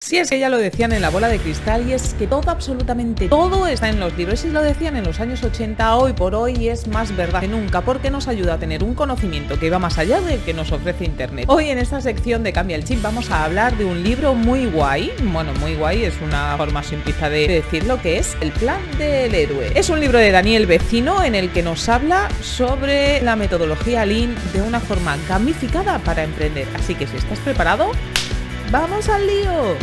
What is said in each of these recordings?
Sí, es que ya lo decían en La bola de cristal, y es que todo, absolutamente todo, está en los libros. Y lo decían en los años 80, hoy por hoy es más verdad que nunca, porque nos ayuda a tener un conocimiento que va más allá del que nos ofrece Internet. Hoy en esta sección de Cambia el Chip vamos a hablar de un libro muy guay. Bueno, muy guay es una forma simplista de decirlo, que es El plan del héroe. Es un libro de Daniel Vecino en el que nos habla sobre la metodología Lean de una forma gamificada para emprender. Así que si estás preparado, ¡vamos al lío!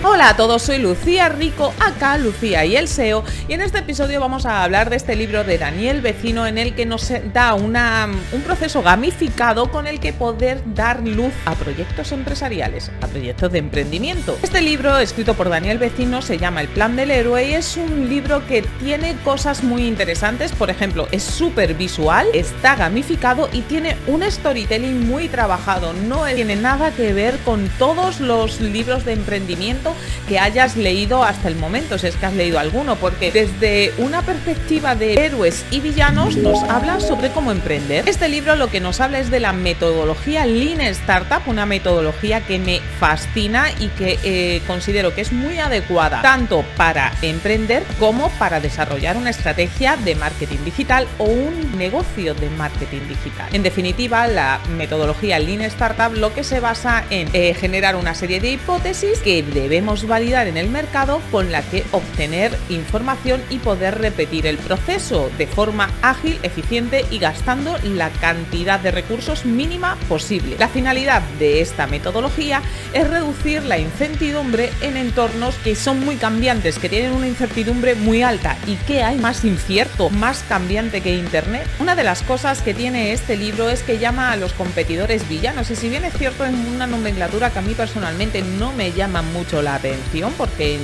Hola a todos, soy Lucía Rico, acá Lucía y el SEO, y en este episodio vamos a hablar de este libro de Daniel Vecino en el que nos da un proceso gamificado con el que poder dar luz a proyectos empresariales, a proyectos de emprendimiento. Este libro, escrito por Daniel Vecino, se llama El plan del héroe y es un libro que tiene cosas muy interesantes. Por ejemplo, es súper visual, está gamificado y tiene un storytelling muy trabajado. No tiene nada que ver con todos los libros de emprendimiento que hayas leído hasta el momento, si es que has leído alguno, porque desde una perspectiva de héroes y villanos nos habla sobre cómo emprender. Este libro lo que nos habla es de la metodología Lean Startup, una metodología que me fascina y que considero que es muy adecuada tanto para emprender como para desarrollar una estrategia de marketing digital o un negocio de marketing digital. En definitiva, la metodología Lean Startup lo que se basa en generar una serie de hipótesis que debemos validar en el mercado, con la que obtener información y poder repetir el proceso de forma ágil, eficiente y gastando la cantidad de recursos mínima posible. La finalidad de esta metodología es reducir la incertidumbre en entornos que son muy cambiantes, que tienen una incertidumbre muy alta. ¿Y qué hay más incierto, más cambiante que Internet? Una de las cosas que tiene este libro es que llama a los competidores villanos, y si bien es cierto, es una nomenclatura que a mí personalmente no me llama mucho la atención, porque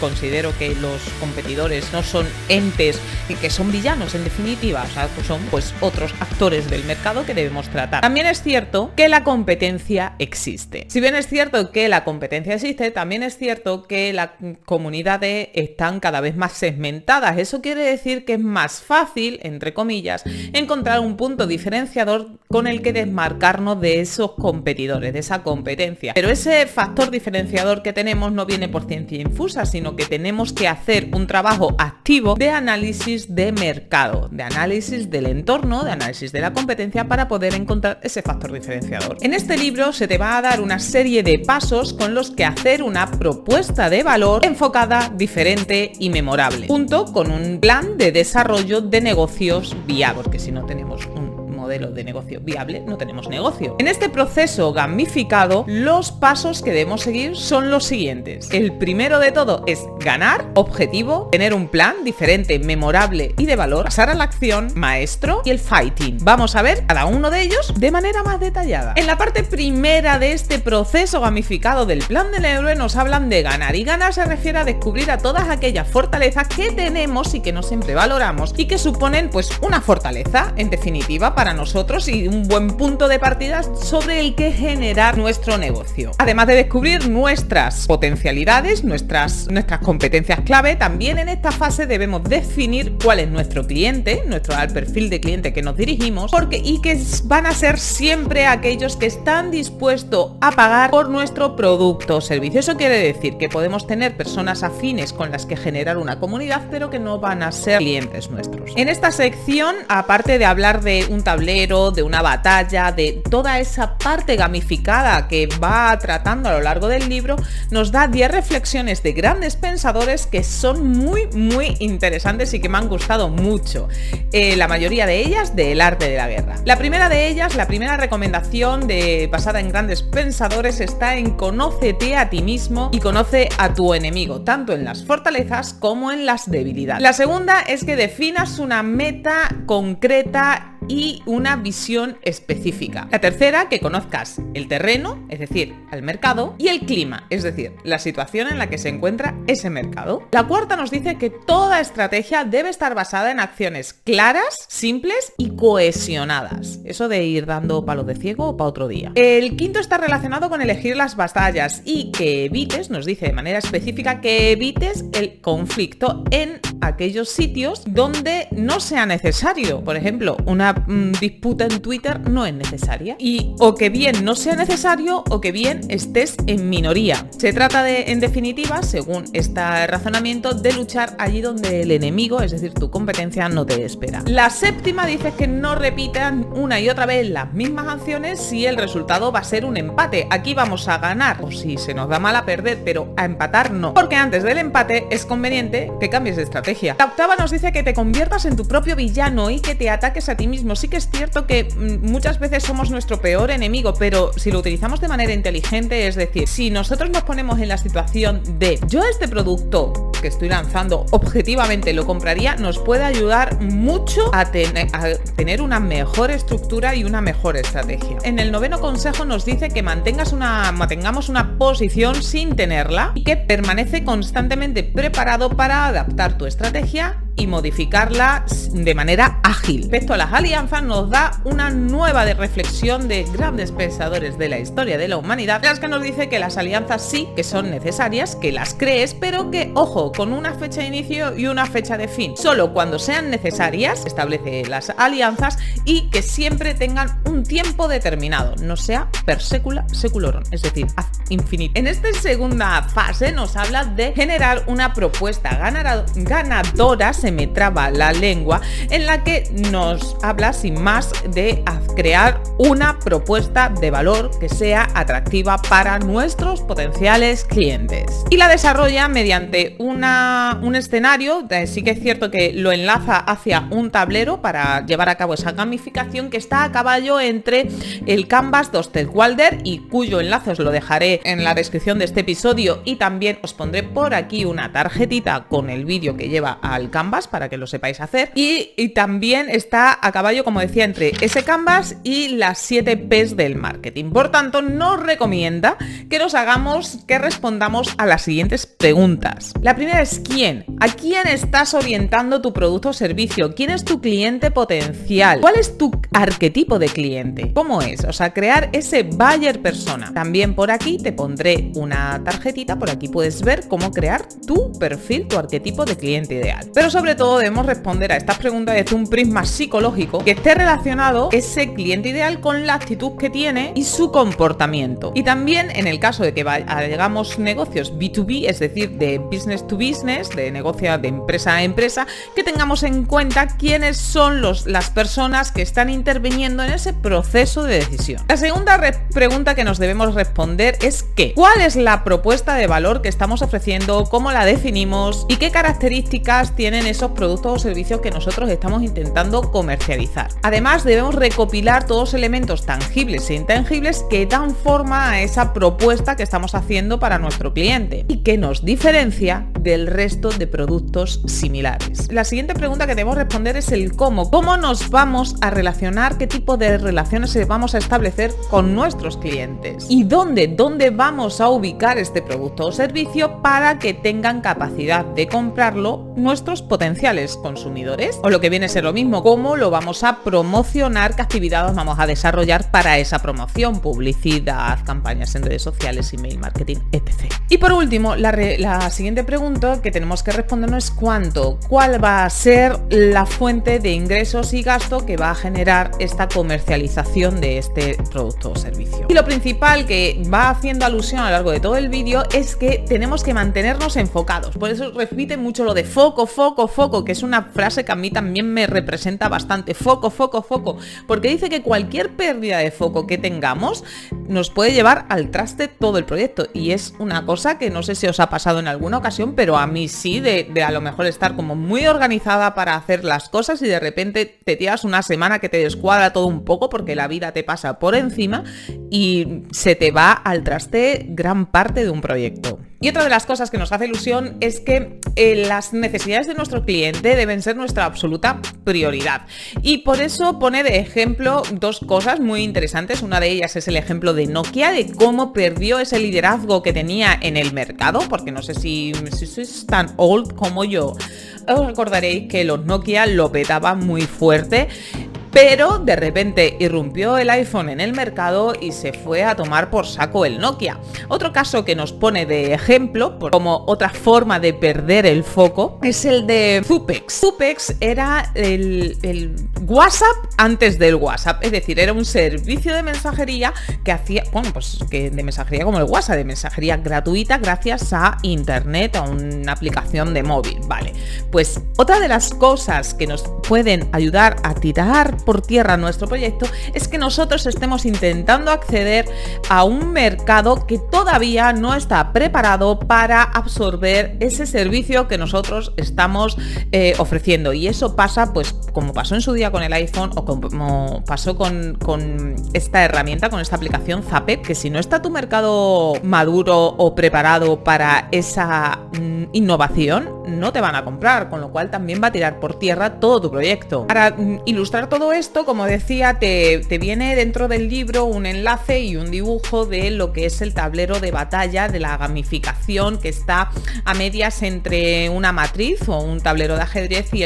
considero que los competidores no son entes y que son villanos en definitiva, o sea, son pues otros actores del mercado que debemos tratar. También es cierto que la competencia existe. Si bien es cierto que la competencia existe, también es cierto que las comunidades están cada vez más segmentadas. Eso quiere decir que es más fácil, entre comillas, encontrar un punto diferenciador con el que desmarcarnos de esos competidores, de esa competencia. Pero ese factor diferenciador que tenemos no viene por ciencia infusa, sino que tenemos que hacer un trabajo activo de análisis de mercado, de análisis del entorno, de análisis de la competencia, para poder encontrar ese factor diferenciador. En este libro se te va a dar una serie de pasos con los que hacer una propuesta de valor enfocada, diferente y memorable, junto con un plan de desarrollo de negocios viables, porque si no tenemos un modelo de negocio viable, no tenemos negocio. En este proceso gamificado, los pasos que debemos seguir son los siguientes. El primero de todo es ganar, objetivo, tener un plan diferente, memorable y de valor, pasar a la acción, maestro y el fighting. Vamos a ver cada uno de ellos de manera más detallada. En la parte primera de este proceso gamificado del plan del héroe nos hablan de ganar, y ganar se refiere a descubrir a todas aquellas fortalezas que tenemos y que no siempre valoramos, y que suponen pues una fortaleza, en definitiva, para nosotros, y un buen punto de partida sobre el que generar nuestro negocio. Además de descubrir nuestras potencialidades, nuestras competencias clave, también en esta fase debemos definir cuál es nuestro cliente, al perfil de cliente que nos dirigimos, y que van a ser siempre aquellos que están dispuestos a pagar por nuestro producto o servicio. Eso quiere decir que podemos tener personas afines con las que generar una comunidad, pero que no van a ser clientes nuestros. En esta sección, aparte de hablar de un tablero, de una batalla, de toda esa parte gamificada que va tratando a lo largo del libro, nos da 10 reflexiones de grandes pensadores que son muy interesantes y que me han gustado mucho. La mayoría de ellas del arte de la guerra. La primera de ellas, la primera recomendación basada en grandes pensadores, está en conócete a ti mismo y conoce a tu enemigo, tanto en las fortalezas como en las debilidades. La segunda es que definas una meta concreta y una visión específica. La tercera, que conozcas el terreno, es decir, el mercado, y el clima, es decir, la situación en la que se encuentra ese mercado. La cuarta nos dice que toda estrategia debe estar basada en acciones claras, simples y cohesionadas. Eso de ir dando palos de ciego para otro día. El quinto está relacionado con elegir las batallas y que evites, nos dice de manera específica, que evites el conflicto en aquellos sitios donde no sea necesario. Por ejemplo, una disputa en Twitter no es necesaria. Y o que bien no sea necesario o que bien estés en minoría. Se trata de, en definitiva, según este razonamiento, de luchar allí donde el enemigo, es decir, tu competencia, no te espera. La séptima dice que no repitan una y otra vez las mismas acciones si el resultado va a ser un empate. Aquí vamos a ganar, o si se nos da mal a perder, pero a empatar no. Porque antes del empate es conveniente que cambies de estrategia. La octava nos dice que te conviertas en tu propio villano y que te ataques a ti mismo. Sí que es cierto que muchas veces somos nuestro peor enemigo, pero si lo utilizamos de manera inteligente, es decir, si nosotros nos ponemos en la situación de yo este producto que estoy lanzando objetivamente lo compraría, nos puede ayudar mucho a tener una mejor estructura y una mejor estrategia. En el noveno consejo nos dice que mantengamos una posición sin tenerla y que permanece constantemente preparado para adaptar tu estrategia y modificarla de manera ágil. Respecto a las alianzas, nos da una nueva reflexión de grandes pensadores de la historia de la humanidad, en las que nos dice que las alianzas sí que son necesarias, que las crees, pero que, ojo, con una fecha de inicio y una fecha de fin. Solo cuando sean necesarias, establece las alianzas y que siempre tengan un tiempo determinado, no sea per secula seculorum, es decir, ad infinitum. En esta segunda fase nos habla de generar una propuesta ganadora, se me traba la lengua, en la que nos habla sin más de crear una propuesta de valor que sea atractiva para nuestros potenciales clientes. Y la desarrolla mediante un escenario, sí que es cierto que lo enlaza hacia un tablero para llevar a cabo esa gamificación, que está a caballo entre el Canvas de Osterwalder, y cuyo enlace os lo dejaré en la descripción de este episodio, y también os pondré por aquí una tarjetita con el vídeo que lleva al Canvas para que lo sepáis hacer, y también está a caballo, como decía, entre ese Canvas y las 7 P's del marketing. Por tanto, nos recomienda que respondamos a las siguientes preguntas. La primera es ¿quién? ¿A quién estás orientando tu producto o servicio? ¿Quién es tu cliente potencial? ¿Cuál es tu arquetipo de cliente? ¿Cómo es? O sea, crear ese buyer persona. También por aquí te pondré una tarjetita, por aquí puedes ver cómo crear tu perfil, tu arquetipo de cliente ideal. Pero sobre todo debemos responder a estas preguntas desde un prisma psicológico que esté relacionado ese cliente ideal con la actitud que tiene y su comportamiento. Y también en el caso de que hagamos negocios B2B, es decir, de business to business, de negocio de empresa a empresa, que tengamos en cuenta quiénes son las personas que están interviniendo en ese proceso de decisión. La segunda pregunta que nos debemos responder es ¿qué? ¿Cuál es la propuesta de valor que estamos ofreciendo? ¿Cómo la definimos? ¿Y qué características tienen esos productos o servicios que nosotros estamos intentando comercializar? Además, debemos recopilar todos los elementos tangibles e intangibles que dan forma a esa propuesta que estamos haciendo para nuestro cliente y que nos diferencia del resto de productos similares. La siguiente pregunta que debemos responder es el cómo. ¿Cómo nos vamos a relacionar? ¿Qué tipo de relaciones vamos a establecer con nuestros clientes? ¿Y dónde vamos a ubicar este producto o servicio para que tengan capacidad de comprarlo nuestros potenciales consumidores? O lo que viene a ser lo mismo, ¿cómo lo vamos a promocionar? ¿Qué actividades vamos a desarrollar para esa promoción? Publicidad, campañas en redes sociales, email marketing, etc. Y por último, la siguiente pregunta que tenemos que respondernos es ¿cuánto? ¿Cuál va a ser la fuente de ingresos y gasto que va a generar esta comercialización de este producto o servicio? Y lo principal que va haciendo alusión a lo largo de todo el vídeo es que tenemos que mantenernos enfocados. Por eso repite mucho lo de foco, foco, foco, que es una frase que a mí también me representa bastante. Foco, foco, foco. Porque dice que cualquier pérdida de foco que tengamos nos puede llevar al traste todo el proyecto. Y es una cosa que no sé si os ha pasado en alguna ocasión, pero a mí sí, de a lo mejor estar como muy organizada para hacer las cosas y de repente te tiras una semana que te descuadra todo un poco porque la vida te pasa por encima y se te va al traste gran parte de un proyecto. Y otra de las cosas que nos hace ilusión es que las necesidades de nuestro cliente deben ser nuestra absoluta prioridad. Y por eso pone de ejemplo dos cosas muy interesantes. Una de ellas es el ejemplo de Nokia, de cómo perdió ese liderazgo que tenía en el mercado, porque no sé si sois tan old como yo, os recordaréis que los Nokia lo petaban muy fuerte. pero de repente irrumpió el iPhone en el mercado y se fue a tomar por saco el Nokia. Otro caso que nos pone de ejemplo, como otra forma de perder el foco, es el de Zupex. Zupex era el WhatsApp antes del WhatsApp, es decir, era un servicio de mensajería que hacía, bueno, pues que de mensajería como el WhatsApp, de mensajería gratuita gracias a internet, a una aplicación de móvil, ¿vale? Pues otra de las cosas que nos pueden ayudar a tirar por tierra nuestro proyecto es que nosotros estemos intentando acceder a un mercado que todavía no está preparado para absorber ese servicio que nosotros estamos ofreciendo, y eso pasa, pues como pasó en su día con el iPhone o como pasó con esta herramienta, con esta aplicación Zapet, que si no está tu mercado maduro o preparado para esa innovación, no te van a comprar, con lo cual también va a tirar por tierra todo tu proyecto. Para ilustrar todo esto, como decía, te viene dentro del libro un enlace y un dibujo de lo que es el tablero de batalla de la gamificación, que está a medias entre una matriz o un tablero de ajedrez y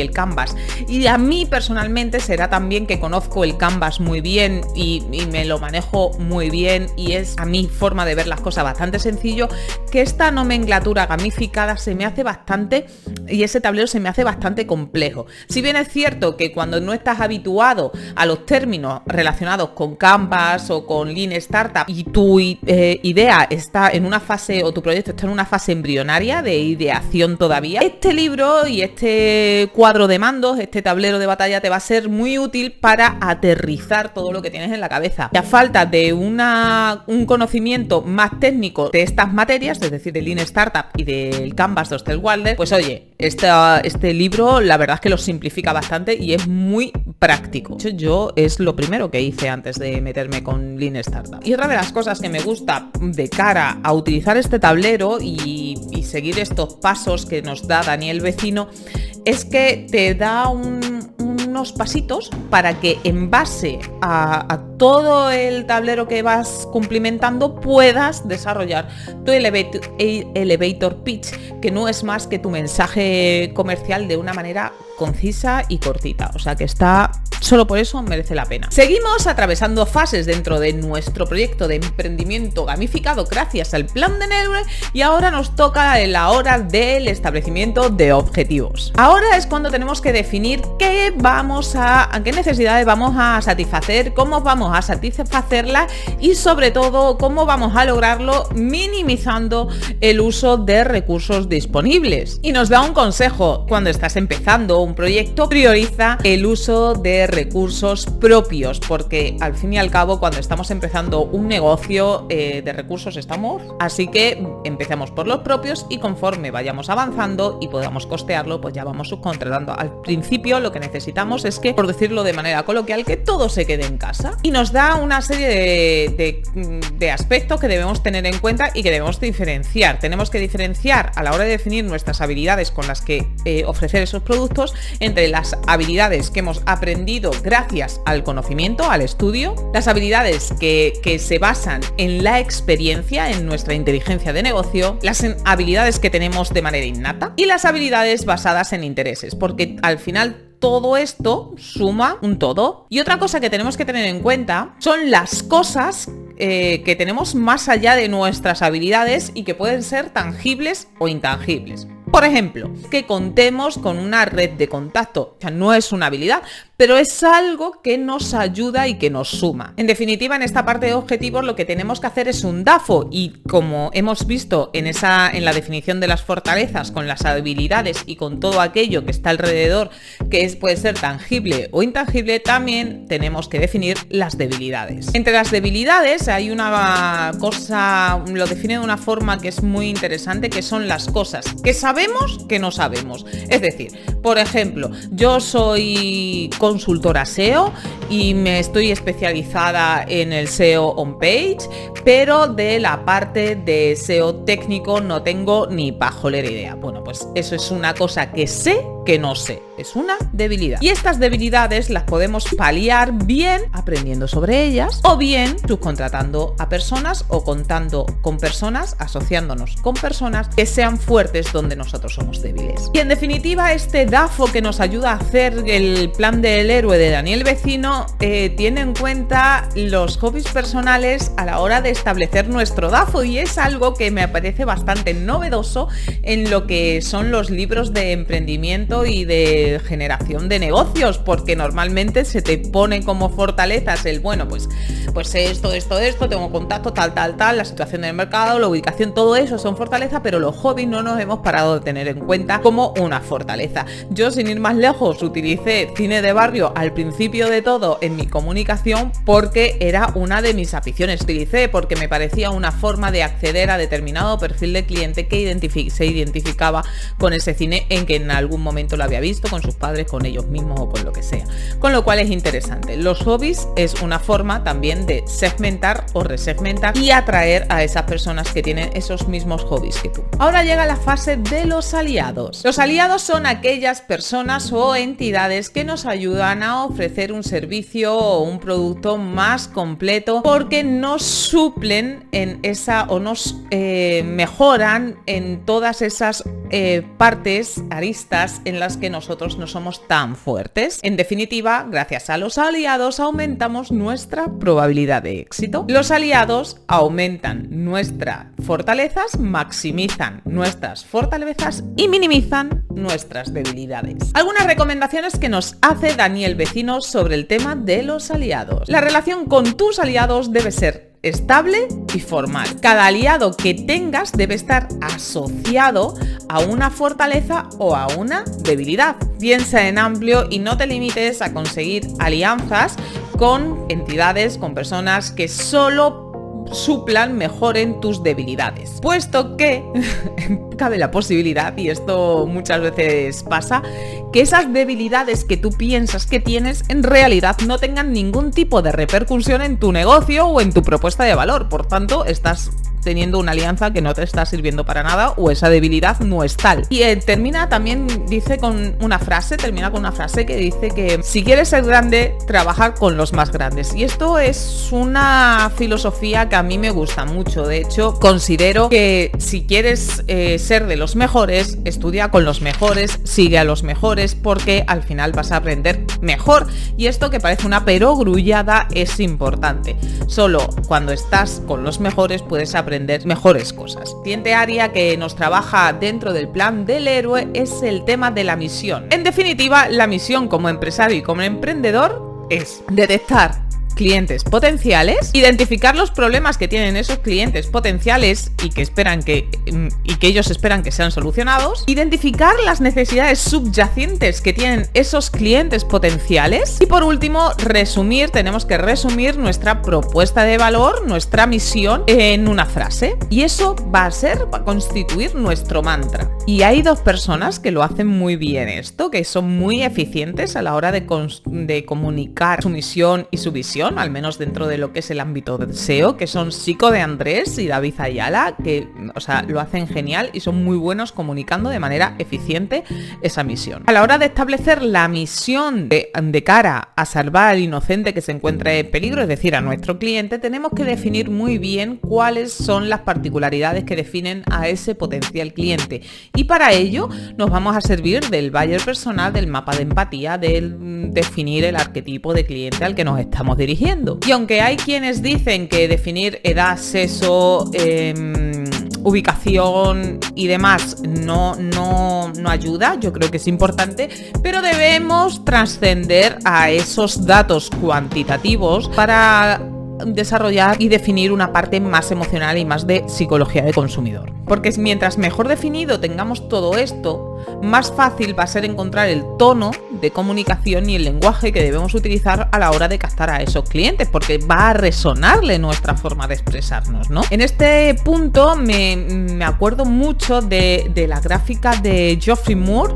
el Canvas. Y a mí personalmente será también que conozco el Canvas muy bien y me lo manejo muy bien, y es a mi forma de ver las cosas bastante sencillo, que esta nomenclatura gamificada se me hace bastante, y ese tablero se me hace bastante complejo. Si bien es cierto que cuando no estás habituado a los términos relacionados con Canvas o con Lean Startup y tu idea está en una fase, o tu proyecto está en una fase embrionaria de ideación todavía, este libro y este cuadro de mandos, este tablero de batalla, te va a ser muy útil para aterrizar todo lo que tienes en la cabeza. Y a falta de un conocimiento más técnico de estas materias, es decir, de Lean Startup y del Canvas de Osterwalder, pues oye, este libro la verdad es que lo simplifica bastante y es muy práctico. De hecho, yo es lo primero que hice antes de meterme con Lean Startup. Y otra de las cosas que me gusta de cara a utilizar este tablero y seguir estos pasos que nos da Daniel Vecino es que te da unos pasitos para que en base a todo el tablero que vas cumplimentando puedas desarrollar tu elevator pitch, que no es más que tu mensaje comercial de una manera concisa y cortita, o sea que solo por eso merece la pena. Seguimos atravesando fases dentro de nuestro proyecto de emprendimiento gamificado gracias al plan de Neure, y ahora nos toca la hora del establecimiento de objetivos. Ahora es cuando tenemos que definir a qué necesidades vamos a satisfacer, cómo vamos a satisfacerlas y sobre todo cómo vamos a lograrlo minimizando el uso de recursos disponibles. Y nos da un consejo: cuando estás empezando un proyecto, prioriza el uso de recursos propios, porque al fin y al cabo cuando estamos empezando un negocio de recursos estamos, así que empecemos por los propios y conforme vayamos avanzando y podamos costearlo, pues ya vamos subcontratando. Al principio lo que necesitamos es que, por decirlo de manera coloquial, que todo se quede en casa, y nos da una serie de aspectos que debemos tener en cuenta y que debemos diferenciar. Tenemos que diferenciar a la hora de definir nuestras habilidades con las que ofrecer esos productos, entre las habilidades que hemos aprendido gracias al conocimiento, al estudio, las habilidades que se basan en la experiencia, en nuestra inteligencia de negocio, las habilidades que tenemos de manera innata y las habilidades basadas en intereses, porque al final todo esto suma un todo. Y otra cosa que tenemos que tener en cuenta son las cosas que tenemos más allá de nuestras habilidades y que pueden ser tangibles o intangibles. Por ejemplo, que contemos con una red de contacto. O sea, no es una habilidad, pero es algo que nos ayuda y que nos suma. En definitiva, en esta parte de objetivos lo que tenemos que hacer es un DAFO, y como hemos visto en la definición de las fortalezas, con las habilidades y con todo aquello que está alrededor, que puede ser tangible o intangible, también tenemos que definir las debilidades. Entre las debilidades hay una cosa, lo define de una forma que es muy interesante, que son las cosas que sabemos que no sabemos. Es decir, por ejemplo, yo soy consultora SEO y me estoy especializada en el SEO on-page, pero de la parte de SEO técnico no tengo ni pajolera idea. Bueno, pues eso es una cosa que sé que no sé, es una debilidad. Y estas debilidades las podemos paliar bien aprendiendo sobre ellas o bien subcontratando a personas o contando con personas, asociándonos con personas que sean fuertes donde nosotros somos débiles. Y en definitiva, este DAFO que nos ayuda a hacer el plan del héroe de Daniel Vecino tiene en cuenta los hobbies personales a la hora de establecer nuestro DAFO, y es algo que me parece bastante novedoso en lo que son los libros de emprendimiento y de generación de negocios, porque normalmente se te pone como fortalezas el bueno, pues esto, tengo contacto, tal, la situación del mercado, la ubicación, todo eso son fortalezas, pero los hobbies no nos hemos parado de tener en cuenta como una fortaleza. Yo, sin ir más lejos, utilicé cine de barrio al principio de todo en mi comunicación porque era una de mis aficiones. Utilicé porque me parecía una forma de acceder a determinado perfil de cliente que se identificaba con ese cine en que en algún momento lo había visto, con sus padres, con ellos mismos o con lo que sea. Con lo cual es interesante. Los hobbies es una forma también de segmentar o resegmentar y atraer a esas personas que tienen esos mismos hobbies que tú. Ahora llega la fase de los aliados. Los aliados son aquellas personas o entidades que nos ayudan a ofrecer un servicio o un producto más completo porque nos suplen en esa o nos mejoran en todas esas partes, aristas en las que nosotros no somos tan fuertes. En definitiva, gracias a los aliados aumentamos nuestra probabilidad de éxito. Los aliados aumentan nuestras fortalezas, maximizan nuestras fortalezas y minimizan nuestras debilidades. Algunas recomendaciones que nos hace Daniel Vecino sobre el tema de los aliados. La relación con tus aliados debe ser estable y formal. Cada aliado que tengas debe estar asociado a una fortaleza o a una debilidad. Piensa en amplio y no te limites a conseguir alianzas con entidades, con personas que solo suplan, mejoren tus debilidades, puesto que cabe la posibilidad, y esto muchas veces pasa, que esas debilidades que tú piensas que tienes en realidad no tengan ningún tipo de repercusión en tu negocio o en tu propuesta de valor. Por tanto, estás teniendo una alianza que no te está sirviendo para nada o esa debilidad no es tal. Y termina con una frase que dice que si quieres ser grande, trabajar con los más grandes. Y esto es una filosofía que a mí me gusta mucho. De hecho, considero que si quieres ser de los mejores, estudia con los mejores, sigue a los mejores, porque al final vas a aprender mejor. Y esto, que parece una perogrullada, es importante. Solo cuando estás con los mejores puedes aprender mejores cosas. Siguiente área que nos trabaja dentro del plan del héroe es el tema de la misión. En definitiva, la misión como empresario y como emprendedor es detectar clientes potenciales, identificar los problemas que tienen esos clientes potenciales y que ellos esperan que sean solucionados, identificar las necesidades subyacentes que tienen esos clientes potenciales y, por último, tenemos que resumir nuestra propuesta de valor, nuestra misión, en una frase, y eso va a constituir nuestro mantra. Y hay dos personas que lo hacen muy bien esto, que son muy eficientes a la hora de comunicar su misión y su visión, al menos dentro de lo que es el ámbito del SEO, que son Sico de Andrés y David Ayala, que lo hacen genial y son muy buenos comunicando de manera eficiente esa misión. A la hora de establecer la misión de cara a salvar al inocente que se encuentra en peligro, es decir, a nuestro cliente, tenemos que definir muy bien cuáles son las particularidades que definen a ese potencial cliente. Y para ello nos vamos a servir del buyer personal, del mapa de empatía, del definir el arquetipo de cliente al que nos estamos dirigiendo. Y aunque hay quienes dicen que definir edad, sexo, ubicación y demás no ayuda, yo creo que es importante, pero debemos trascender a esos datos cuantitativos para desarrollar y definir una parte más emocional y más de psicología de consumidor. Porque mientras mejor definido tengamos todo esto, más fácil va a ser encontrar el tono de comunicación y el lenguaje que debemos utilizar a la hora de captar a esos clientes, porque va a resonarle nuestra forma de expresarnos, ¿no? En este punto me acuerdo mucho de la gráfica de Geoffrey Moore,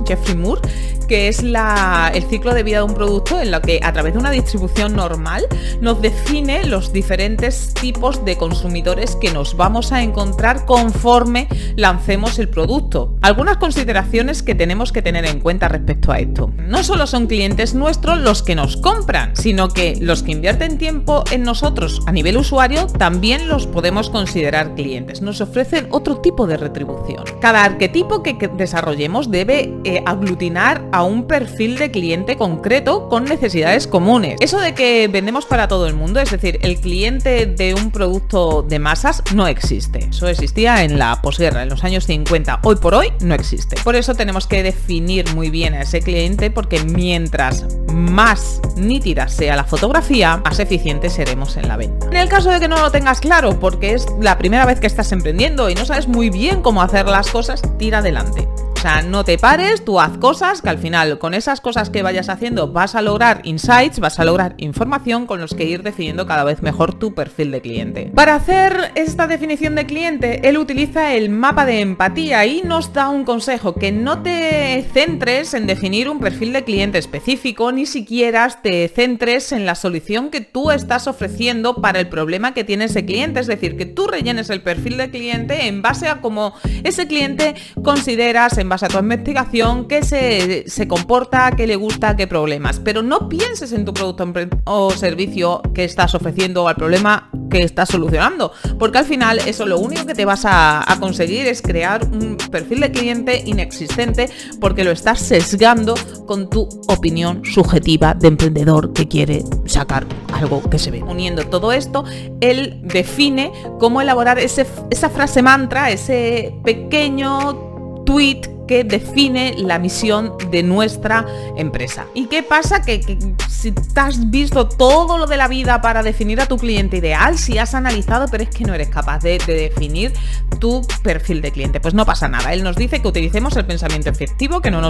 que es el ciclo de vida de un producto, en lo que a través de una distribución normal nos define los diferentes tipos de consumidores que nos vamos a encontrar conforme lancemos el producto. Algunas consideraciones que tenemos que tener en cuenta respecto a esto. No solo son clientes nuestros los que nos compran, sino que los que invierten tiempo en nosotros a nivel usuario también los podemos considerar clientes. Nos ofrecen otro tipo de retribución. Cada arquetipo que desarrollemos debe aglutinar a un perfil de cliente concreto con necesidades comunes. Eso de que vendemos para todo el mundo, es decir, el cliente de un producto de masas, no existe. Eso existía en la posguerra, en los años 50. Hoy por hoy no existe. Por eso tenemos que definir muy bien a ese cliente, porque mientras más nítida sea la fotografía, más eficientes seremos en la venta. En el caso de que no lo tengas claro, porque es la primera vez que estás emprendiendo y no sabes muy bien cómo hacer las cosas, tira adelante. O sea, no te pares, tú haz cosas que al final, con esas cosas que vayas haciendo, vas a lograr insights, vas a lograr información con los que ir definiendo cada vez mejor tu perfil de cliente. Para hacer esta definición de cliente, él utiliza el mapa de empatía y nos da un consejo: que no te centres en definir un perfil de cliente específico, ni siquiera te centres en la solución que tú estás ofreciendo para el problema que tiene ese cliente. Es decir, que tú rellenes el perfil de cliente en base a cómo ese cliente consideras, en base a tu investigación, qué se comporta, qué le gusta, qué problemas. Pero no pienses en tu producto o servicio que estás ofreciendo o al problema que estás solucionando, porque al final eso lo único que te vas a conseguir es crear un perfil de cliente inexistente, porque lo estás sesgando con tu opinión subjetiva de emprendedor que quiere sacar algo que se ve. Uniendo todo esto, él define cómo elaborar esa frase mantra, ese pequeño tweet que define la misión de nuestra empresa. ¿Y qué pasa? Que si te has visto todo lo de la vida para definir a tu cliente ideal, si has analizado, pero es que no eres capaz de definir tu perfil de cliente, pues no pasa nada. Él nos dice que utilicemos el pensamiento efectivo, que no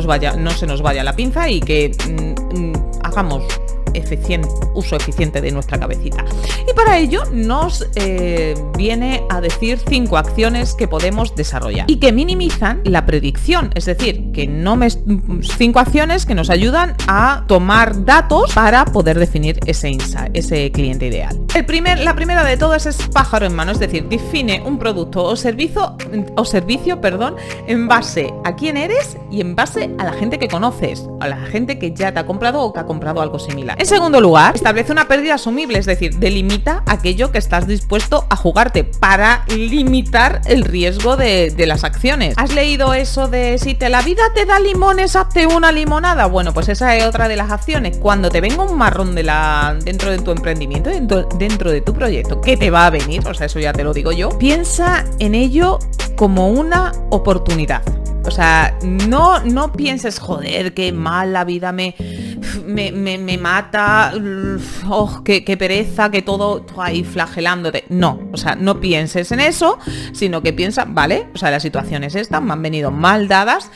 se nos vaya la pinza y que hagamos uso eficiente de nuestra cabecita. Y para ello nos viene a decir 5 acciones que podemos desarrollar y que minimizan la predicción, es decir, que 5 acciones que nos ayudan a tomar datos para poder definir ese cliente ideal. La primera de todas es pájaro en mano, es decir, define un producto o servicio, en base a quién eres y en base a la gente que conoces, a la gente que ya te ha comprado o que ha comprado algo similar. En segundo lugar, establece una pérdida asumible, es decir, delimita aquello que estás dispuesto a jugarte para limitar el riesgo de las acciones. ¿Has leído eso de si la vida te da limones, hazte una limonada? Bueno, pues esa es otra de las acciones. Cuando te venga un marrón dentro de tu emprendimiento, dentro de tu proyecto, que te va a venir, o sea, eso ya te lo digo yo, piensa en ello como una oportunidad. O sea, no pienses, joder, qué mal la vida me mata, qué pereza, que todo ahí flagelándote. No, o sea, no pienses en eso, sino que piensa, vale, o sea, las situaciones estas me han venido mal dadas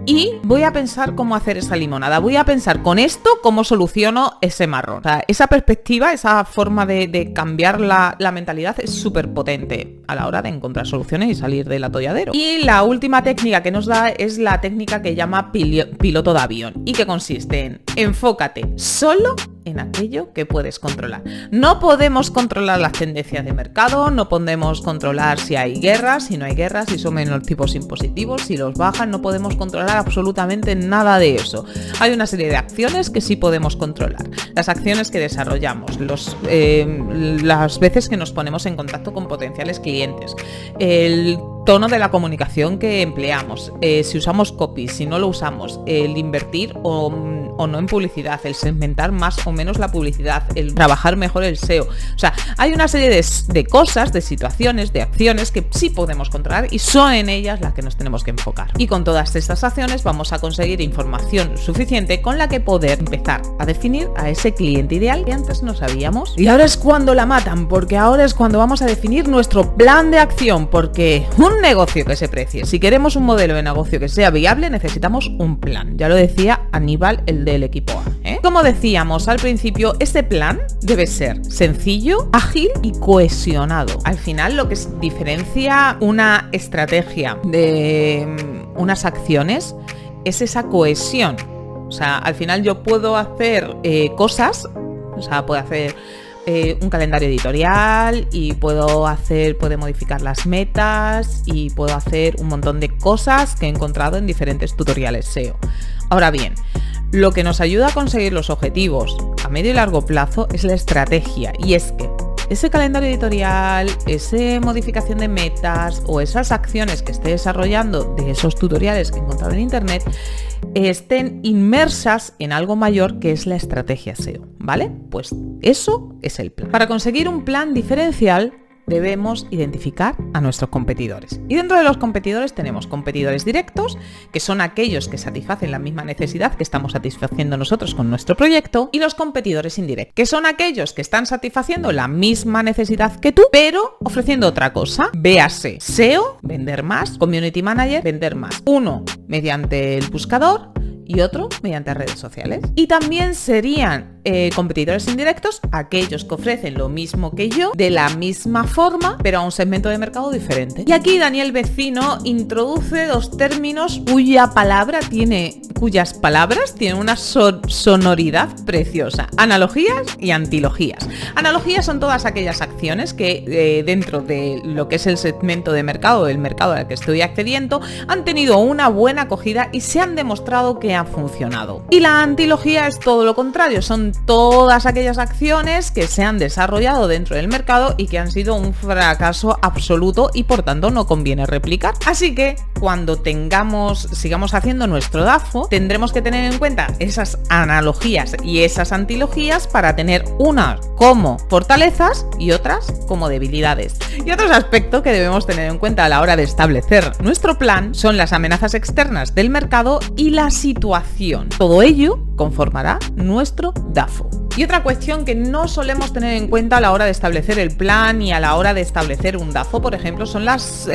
y voy a pensar cómo hacer esa limonada, voy a pensar con esto cómo soluciono ese marrón. O sea, esa perspectiva, esa forma de cambiar la mentalidad es súper potente a la hora de encontrar soluciones y salir del atolladero. Y la última técnica que nos da es la técnica que llama piloto de avión y que consiste en enfócate solo en aquello que puedes controlar. No podemos controlar las tendencias de mercado, no podemos controlar si hay guerras, si no hay guerras, si son menos tipos impositivos, si los bajan, no podemos controlar absolutamente nada de eso. Hay una serie de acciones que sí podemos controlar. Las acciones que desarrollamos, las veces que nos ponemos en contacto con potenciales clientes, el tono de la comunicación que empleamos, si usamos copy, si no lo usamos, el invertir o no en publicidad, el segmentar más o menos la publicidad, el trabajar mejor el SEO. O sea, hay una serie de cosas, de situaciones, de acciones que sí podemos controlar y son en ellas las que nos tenemos que enfocar. Y con todas estas acciones vamos a conseguir información suficiente con la que poder empezar a definir a ese cliente ideal que antes no sabíamos. Y ahora es cuando la matan, porque ahora es cuando vamos a definir nuestro plan de acción, porque un negocio que se precie, si queremos un modelo de negocio que sea viable, necesitamos un plan. Ya lo decía Aníbal, el del equipo A. Como decíamos al principio, este plan debe ser sencillo, ágil y cohesionado. Al final, lo que diferencia una estrategia de unas acciones es esa cohesión. O sea, al final yo puedo hacer cosas, o sea, puedo hacer un calendario editorial y puedo modificar las metas y puedo hacer un montón de cosas que he encontrado en diferentes tutoriales SEO. Ahora bien, lo que nos ayuda a conseguir los objetivos a medio y largo plazo es la estrategia, y es que ese calendario editorial, esa modificación de metas o esas acciones que esté desarrollando de esos tutoriales que he encontrado en internet estén inmersas en algo mayor, que es la estrategia SEO, ¿vale? Pues eso es el plan. Para conseguir un plan diferencial debemos identificar a nuestros competidores. Y dentro de los competidores tenemos competidores directos, que son aquellos que satisfacen la misma necesidad que estamos satisfaciendo nosotros con nuestro proyecto, y los competidores indirectos, que son aquellos que están satisfaciendo la misma necesidad que tú, pero ofreciendo otra cosa. Véase SEO, vender más; Community Manager, vender más. Uno mediante el buscador y otro mediante redes sociales. Y también serían competidores indirectos aquellos que ofrecen lo mismo que yo, de la misma forma, pero a un segmento de mercado diferente. Y aquí Daniel Vecino introduce dos términos cuyas palabras tienen una sonoridad preciosa: analogías y antilogías. Analogías son todas aquellas acciones que dentro de lo que es el segmento de mercado, el mercado al que estoy accediendo, han tenido una buena acogida y se han demostrado que han funcionado. Y la antilogía es todo lo contrario, son todas aquellas acciones que se han desarrollado dentro del mercado y que han sido un fracaso absoluto y por tanto no conviene replicar. Así que cuando sigamos haciendo nuestro DAFO, tendremos que tener en cuenta esas analogías y esas antilogías para tener unas como fortalezas y otras como debilidades. Y otros aspectos que debemos tener en cuenta a la hora de establecer nuestro plan son las amenazas externas del mercado y la situación. Todo ello conformará nuestro DAFO. Y otra cuestión que no solemos tener en cuenta a la hora de establecer el plan y a la hora de establecer un DAFO, por ejemplo, son las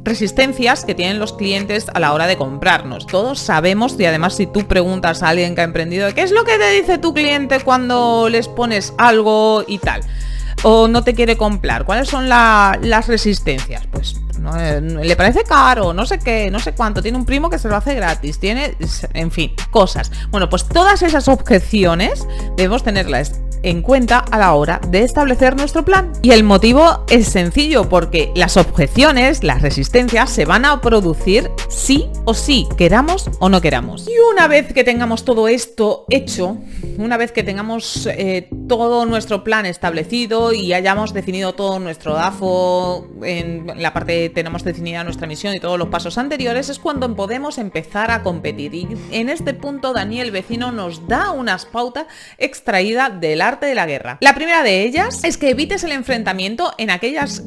resistencias que tienen los clientes a la hora de comprarnos. Todos sabemos, y además si tú preguntas a alguien que ha emprendido, ¿qué es lo que te dice tu cliente cuando les pones algo y tal? O no te quiere comprar, ¿cuáles son las resistencias? Pues no, le parece caro, no sé qué, no sé cuánto, tiene un primo que se lo hace gratis, en fin, cosas. Bueno, pues todas esas objeciones debemos tenerlas en cuenta a la hora de establecer nuestro plan. Y el motivo es sencillo, porque las objeciones, las resistencias, se van a producir sí o sí, queramos o no queramos. Y una vez que tengamos todo esto hecho, una vez que tengamos todo nuestro plan establecido y hayamos definido todo nuestro DAFO, en la parte tenemos definida nuestra misión y todos los pasos anteriores, es cuando podemos empezar a competir. Y en este punto Daniel Vecino nos da unas pautas extraídas del arte de la guerra. La primera de ellas es que evites el enfrentamiento en aquellos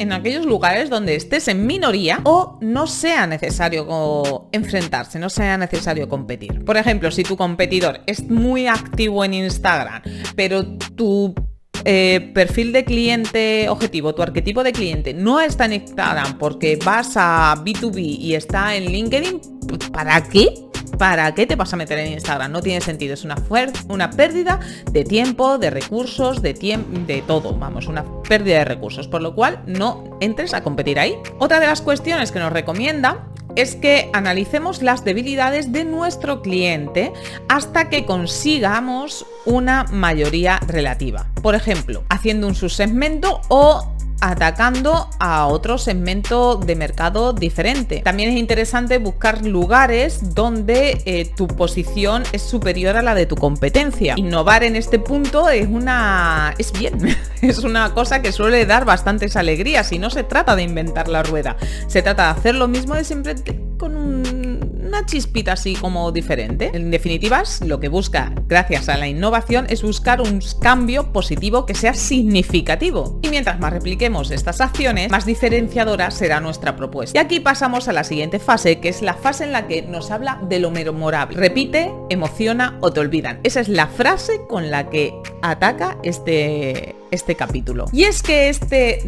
lugares donde estés en minoría o no sea necesario enfrentarse, no sea necesario competir. Por ejemplo, si tu competidor es muy activo en Instagram, pero tu perfil de cliente objetivo, tu arquetipo de cliente no está en Instagram porque vas a B2B y está en LinkedIn, ¿para qué? ¿Para qué te vas a meter en Instagram? No tiene sentido, es una pérdida de tiempo, de recursos, de todo, vamos, una pérdida de recursos, por lo cual no entres a competir ahí. Otra de las cuestiones que nos recomienda es que analicemos las debilidades de nuestro cliente hasta que consigamos una mayoría relativa. Por ejemplo, haciendo un subsegmento o atacando a otro segmento de mercado diferente. También es interesante buscar lugares donde tu posición es superior a la de tu competencia. Innovar en este punto es bien, es una cosa que suele dar bastantes alegrías y no se trata de inventar la rueda, se trata de hacer lo mismo de siempre con una chispita así como diferente. En definitiva, lo que busca gracias a la innovación es buscar un cambio positivo que sea significativo. Y mientras más repliquemos estas acciones, más diferenciadora será nuestra propuesta. Y aquí pasamos a la siguiente fase, que es la fase en la que nos habla de lo memorable. Repite, emociona o te olvidan. Esa es la frase con la que ataca este capítulo. Y es que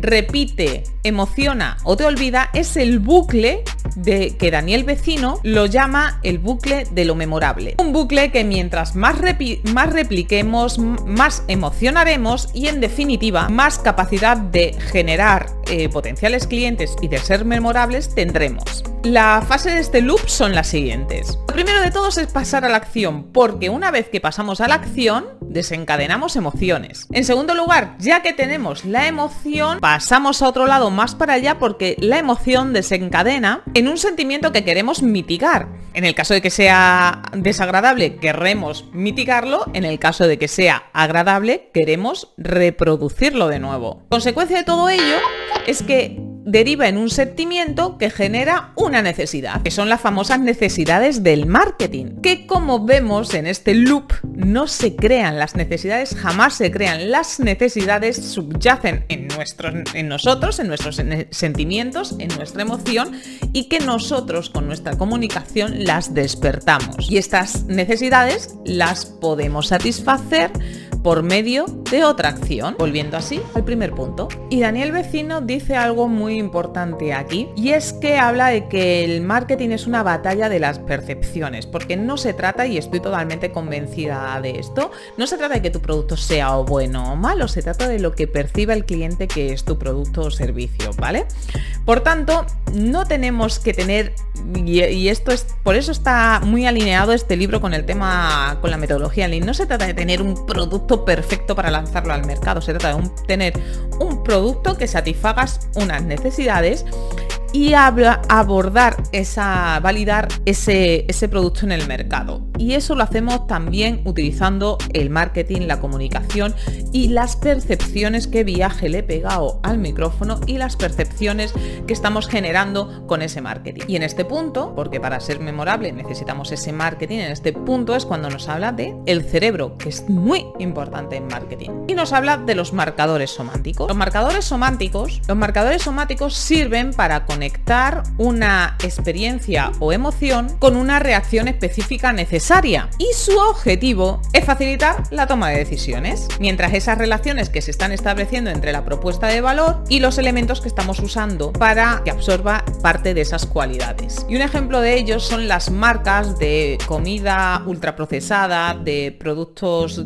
repite, emociona o te olvida es el bucle que Daniel Vecino lo llama el bucle de lo memorable. Un bucle que mientras más repliquemos, más emocionaremos y en definitiva más capacidad de generar potenciales clientes y de ser memorables tendremos. La fase de este loop son las siguientes. Lo primero de todos es pasar a la acción, porque una vez que pasamos a la acción, desencadenamos emociones. En segundo lugar, ya que tenemos la emoción, pasamos a otro lado más para allá porque la emoción desencadena en un sentimiento que queremos mitigar. En el caso de que sea desagradable, querremos mitigarlo. En el caso de que sea agradable, queremos reproducirlo de nuevo. Consecuencia de todo ello es que deriva en un sentimiento que genera una necesidad, que son las famosas necesidades del marketing, que como vemos en este loop no se crean las necesidades, jamás se crean. Las necesidades subyacen en nosotros, en nuestros sentimientos, en nuestra emoción, y que nosotros con nuestra comunicación las despertamos. Y estas necesidades las podemos satisfacer por medio de otra acción, volviendo así al primer punto. Y Daniel Vecino dice algo muy importante aquí, y es que habla de que el marketing es una batalla de las percepciones, porque no se trata, y estoy totalmente convencida de esto, no se trata de que tu producto sea o bueno o malo, se trata de lo que perciba el cliente que es tu producto o servicio, ¿vale? Por tanto, no tenemos que tener, y esto es, por eso está muy alineado este libro con el tema, con la metodología Lean, no se trata de tener un producto perfecto para lanzarlo al mercado, se trata de tener un producto que satisfaga unas necesidades y validar ese producto en el mercado. Y eso lo hacemos también utilizando el marketing, la comunicación y las percepciones que viaje le he pegado al micrófono y las percepciones que estamos generando con ese marketing. Y en este punto, porque para ser memorable necesitamos ese marketing, en este punto es cuando nos habla de el cerebro, que es muy importante en marketing. Y nos habla de los marcadores sománticos. Los marcadores somáticos sirven para conectar una experiencia o emoción con una reacción específica necesaria, y su objetivo es facilitar la toma de decisiones, mientras esas relaciones que se están estableciendo entre la propuesta de valor y los elementos que estamos usando para que absorba parte de esas cualidades. Y un ejemplo de ellos son las marcas de comida ultraprocesada, de productos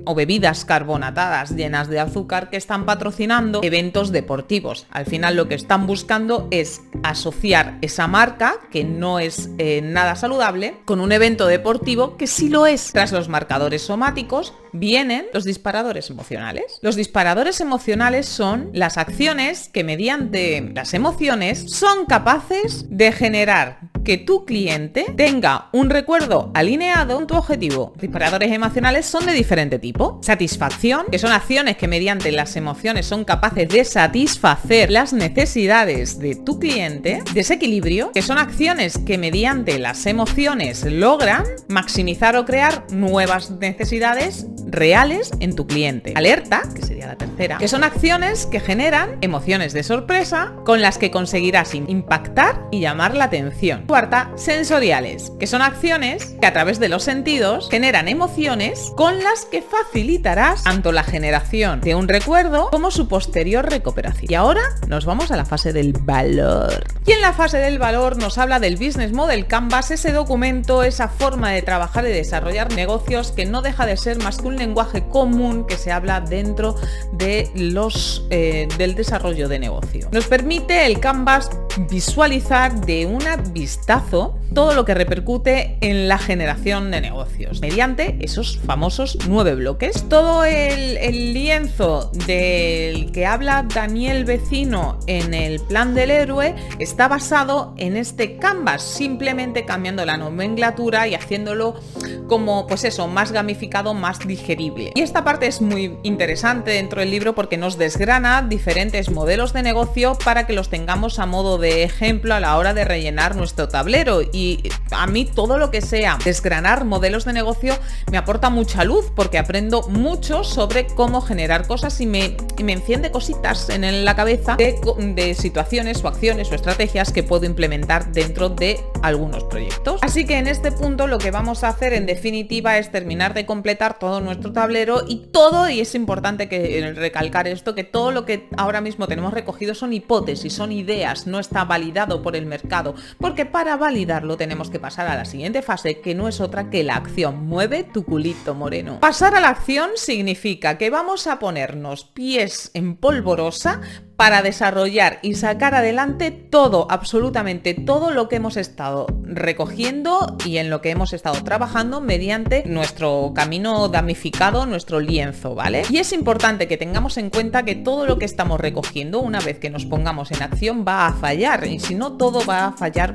o bebidas carbonatadas llenas de azúcar que están patrocinando eventos deportivos. Al final lo que están buscando es asociar esa marca, que no es nada saludable, con un evento deportivo que sí lo es. Tras los marcadores somáticos vienen los disparadores emocionales. Los disparadores emocionales son las acciones que mediante las emociones son capaces de generar que tu cliente tenga un recuerdo alineado con tu objetivo. Los disparadores emocionales son de diferente tipo. Satisfacción, que son acciones que mediante las emociones son capaces de satisfacer las necesidades de tu cliente. Desequilibrio, que son acciones que mediante las emociones logran maximizar o crear nuevas necesidades reales en tu cliente. Alerta, que sería la tercera, que son acciones que generan emociones de sorpresa con las que conseguirás impactar y llamar la atención. Cuarta, sensoriales, que son acciones que a través de los sentidos generan emociones con las que facilitarás tanto la generación de un recuerdo como su posterior recuperación. Y ahora nos vamos a la fase del valor. Y en la fase del valor nos habla del Business Model Canvas, ese documento, esa forma de trabajar y desarrollar negocios que no deja de ser más que un lenguaje común que se habla dentro de del desarrollo de negocio. Nos permite el Canvas visualizar de un vistazo todo lo que repercute en la generación de negocios mediante esos famosos 9 bloques. Todo el lienzo del que habla Daniel Vecino en el plan del héroe está basado en este Canvas, simplemente cambiando la nomenclatura y haciéndolo como, pues eso, más gamificado, más digerible. Y esta parte es muy interesante dentro del libro porque nos desgrana diferentes modelos de negocio para que los tengamos a modo de ejemplo a la hora de rellenar nuestro tablero. y a mí todo lo que sea desgranar modelos de negocio me aporta mucha luz, porque aprendo mucho sobre cómo generar cosas y me enciende cositas en la cabeza de situaciones o acciones o estrategias que puedo implementar dentro de algunos proyectos. Así que en este punto lo que vamos a hacer en definitiva es terminar de completar todo nuestro tablero y es importante recalcar esto, que todo lo que ahora mismo tenemos recogido son hipótesis, son ideas, no está validado por el mercado, porque para validarlo tenemos que pasar a la siguiente fase, que no es otra que la acción. Mueve tu culito, moreno. Pasar a la acción significa que vamos a ponernos pies en polvorosa para desarrollar y sacar adelante todo, absolutamente todo lo que hemos estado recogiendo y en lo que hemos estado trabajando mediante nuestro camino damnificado, nuestro lienzo, ¿vale? Y es importante que tengamos en cuenta que todo lo que estamos recogiendo, una vez que nos pongamos en acción, va a fallar, y si no, todo va a fallar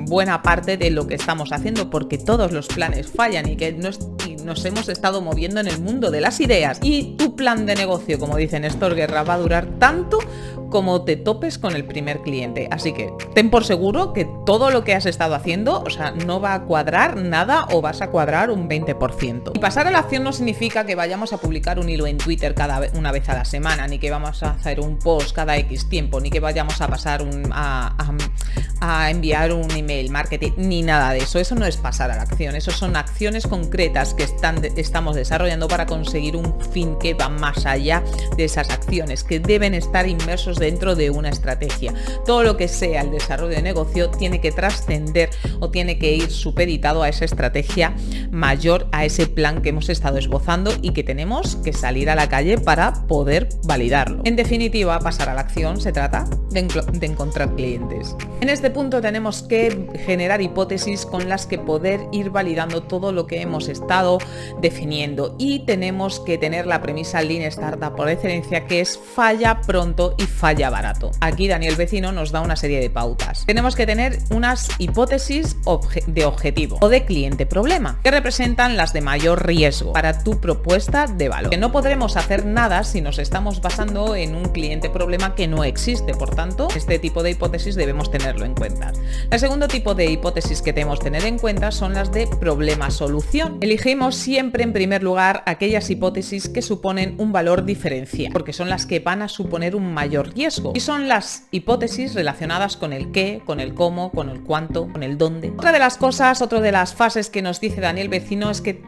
buena parte de lo que estamos haciendo, porque todos los planes fallan y que nos hemos estado moviendo en el mundo de las ideas, y tu plan de negocio, como dice Néstor Guerra, va a durar tanto como te topes con el primer cliente. Así que ten por seguro que todo lo que has estado haciendo, o sea, no va a cuadrar nada o vas a cuadrar un 20%. Y pasar a la acción no significa que vayamos a publicar un hilo en Twitter una vez a la semana, ni que vamos a hacer un post cada X tiempo, ni que vayamos a pasar a enviar un email marketing, ni nada de eso. Eso no es pasar a la acción, eso son acciones concretas que estamos desarrollando para conseguir un fin que va más allá de esas acciones, que deben estar inmersos dentro de una estrategia. Todo lo que sea el desarrollo de negocio tiene que trascender o tiene que ir supeditado a esa estrategia mayor, a ese plan que hemos estado esbozando y que tenemos que salir a la calle para poder validarlo. En definitiva, pasar a la acción se trata de encontrar clientes. En este punto tenemos que generar hipótesis con las que poder ir validando todo lo que hemos estado definiendo, y tenemos que tener la premisa Lean Startup por excelencia, que es falla pronto y falla barato. Aquí Daniel Vecino nos da una serie de pautas. Tenemos que tener unas hipótesis de objetivo o de cliente problema, que representan las de mayor riesgo para tu propuesta de valor. Que no podremos hacer nada si nos estamos basando en un cliente problema que no existe. Por tanto, este tipo de hipótesis debemos tenerlo en cuenta. El segundo tipo de hipótesis que debemos tener en cuenta son las de problema-solución. Elegimos siempre en primer lugar aquellas hipótesis que suponen un valor diferencial, porque son las que van a suponer un mayor riesgo, y son las hipótesis relacionadas con el qué, con el cómo, con el cuánto, con el dónde. Otra de las fases que nos dice Daniel Vecino es que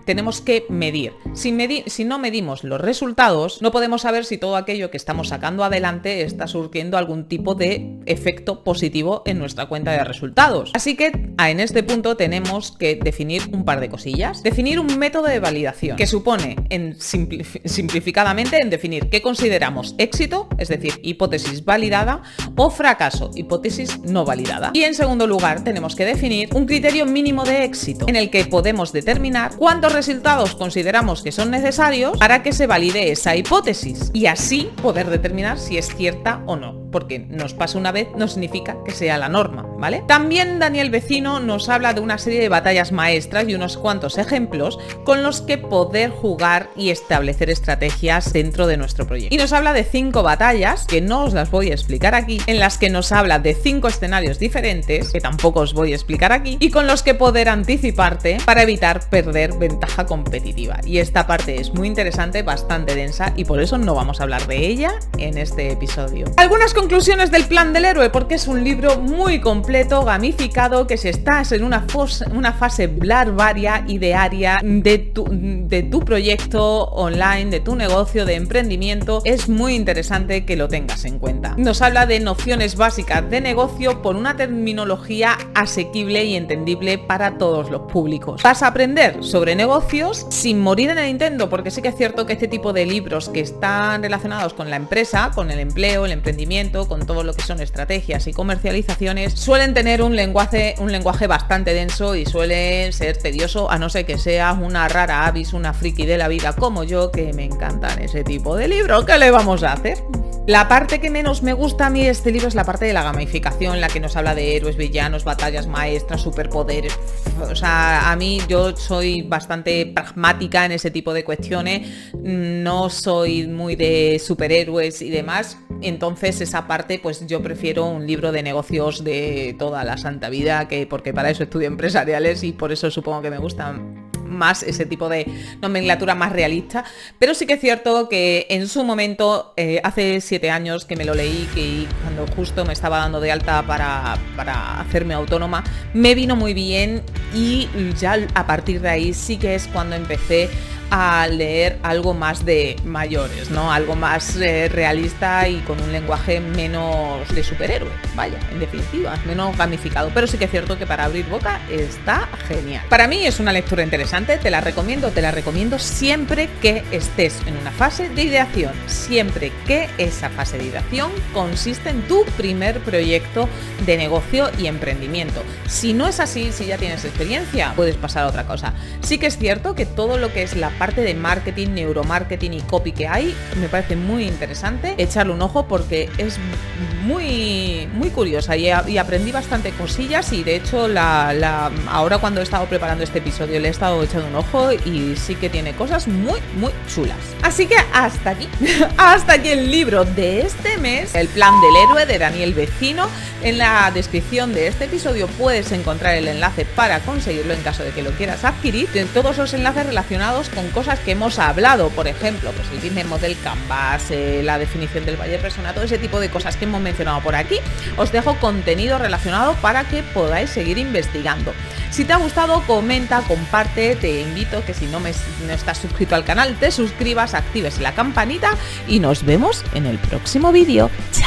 tenemos que medir. Si no medimos los resultados, no podemos saber si todo aquello que estamos sacando adelante está surtiendo algún tipo de efecto positivo en nuestra cuenta de resultados. Así que en este punto tenemos que definir un par de cosillas. Definir un método de validación, que supone simplificadamente en definir qué consideramos éxito, es decir, hipótesis validada, o fracaso, hipótesis no validada. Y en segundo lugar tenemos que definir un criterio mínimo de éxito, en el que podemos determinar cuántos resultados consideramos que son necesarios para que se valide esa hipótesis, y así poder determinar si es cierta o no, porque nos pasa una vez no significa que sea la norma, ¿vale? También Daniel Vecino nos habla de una serie de batallas maestras y unos cuantos ejemplos con los que poder jugar y establecer estrategias dentro de nuestro proyecto. Y nos habla de 5 batallas, que no os las voy a explicar aquí, en las que nos habla de 5 escenarios diferentes, que tampoco os voy a explicar aquí, y con los que poder anticiparte para evitar perder ventaja competitiva. Y esta parte es muy interesante, bastante densa, y por eso no vamos a hablar de ella en este episodio. Algunas conclusiones del plan del héroe, porque es un libro muy completo, gamificado, que si estás en una fase larvaria y diaria de tu proyecto online, de tu negocio, de emprendimiento, es muy interesante que lo tengas en cuenta. Nos habla de nociones básicas de negocio por una terminología asequible y entendible para todos los públicos. Vas a aprender sobre negocios sin morir en el intento, porque sí que es cierto que este tipo de libros que están relacionados con la empresa, con el empleo, el emprendimiento, con todo lo que son estrategias y comercializaciones, suelen tener un lenguaje bastante denso y suele ser tedioso, a no ser que seas una rara avis, una friki de la vida como yo, que me encantan ese tipo de libros. ¿Qué le vamos a hacer? La parte que menos me gusta a mí de este libro es la parte de la gamificación, la que nos habla de héroes, villanos, batallas maestras, superpoderes. O sea, yo soy bastante pragmática en ese tipo de cuestiones, no soy muy de superhéroes y demás. Entonces esa parte, pues yo prefiero un libro de negocios de toda la santa vida, porque para eso estudio empresariales y por eso supongo que me gustan más ese tipo de nomenclatura más realista, pero sí que es cierto que en su momento, hace 7 años que me lo leí, que cuando justo me estaba dando de alta para hacerme autónoma, me vino muy bien y ya a partir de ahí sí que es cuando empecé a leer algo más de mayores, ¿no? Algo más realista y con un lenguaje menos de superhéroe, vaya, en definitiva, menos gamificado. Pero sí que es cierto que para abrir boca está genial. Para mí es una lectura interesante, te la recomiendo siempre que estés en una fase de ideación, siempre que esa fase de ideación consiste en tu primer proyecto de negocio y emprendimiento. Si no es así, si ya tienes experiencia, puedes pasar a otra cosa. Sí que es cierto que todo lo que es la parte de marketing, neuromarketing y copy que hay, me parece muy interesante echarle un ojo porque es muy curiosa y aprendí bastante cosillas y de hecho ahora cuando he estado preparando este episodio le he estado echando un ojo y sí que tiene cosas muy chulas. Así que hasta aquí el libro de este mes, El plan del héroe de Daniel Vecino. En la descripción de este episodio puedes encontrar el enlace para conseguirlo en caso de que lo quieras adquirir. En todos los enlaces relacionados con cosas que hemos hablado, por ejemplo, pues el business model Canvas, la definición del buyer persona, todo ese tipo de cosas que hemos mencionado por aquí. Os dejo contenido relacionado para que podáis seguir investigando. Si te ha gustado, comenta, comparte, te invito que si no estás suscrito al canal, te suscribas, actives la campanita y nos vemos en el próximo vídeo. ¡Chao!